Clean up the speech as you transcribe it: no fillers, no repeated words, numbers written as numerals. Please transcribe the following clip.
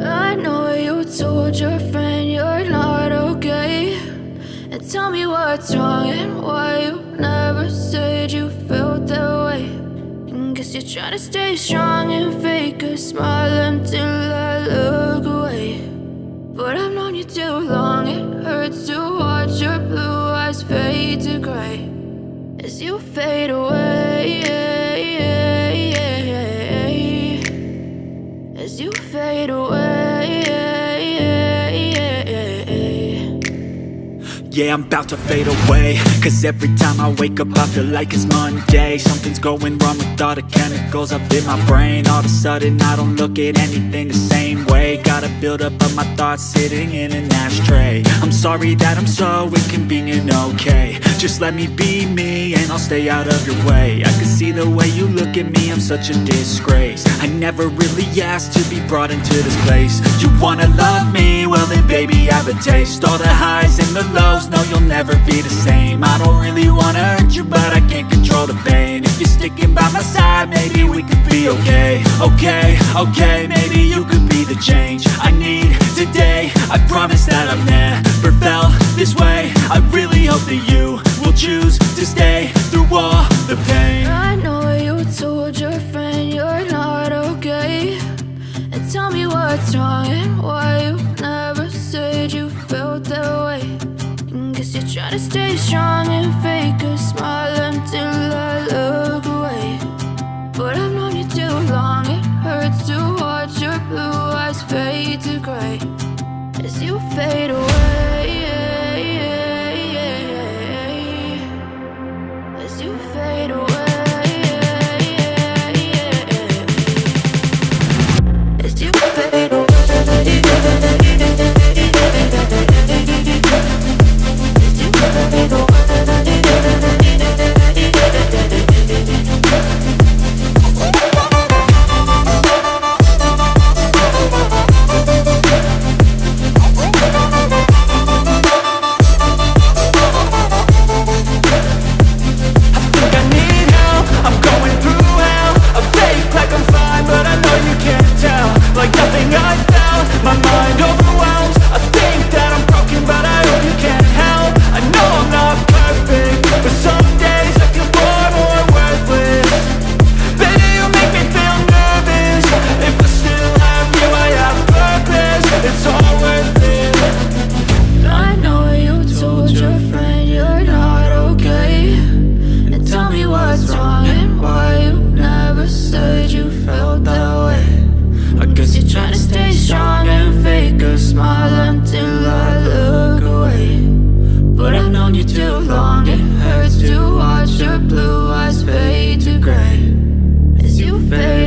I know you told your friend you're not okay, and tell me what's wrong and why you never said you felt that way. And guess you're trying to stay strong and fake a smile until I look away. But I've known you too long, it hurts to watch your blue eyes fade to gray as you fade away, as you fade away. Yeah, I'm about to fade away, cause every time I wake up I feel like it's Monday. Something's going wrong with all the chemicals up in my brain. All of a sudden I don't look at anything the same way. Got a buildup of my thoughts sitting in an ashtray. I'm sorry that I'm so inconvenient, okay. Just let me be me and I'll stay out of your way. I can see the way you look at me, I'm such a disgrace. I never really asked to be brought into this place. You wanna love me? Well then baby I have a taste. All the highs and the lows, no you'll never be the same. I don't really wanna hurt you but I can't control the pain. If you're sticking by my side maybe we could be okay. Okay, maybe you could be the change I need today. I promise that I've never felt this way. I really hope that you will choose to stay through all the pain. I know you told your friend you're not okay, and tell me what's wrong and why you never said you felt that way. And guess you're trying to stay strong and fake a smile until I look away. But I've known you too long, it hurts to watch your blue eyes fade to gray as you fade away, as you fade away, as you fade away. Fade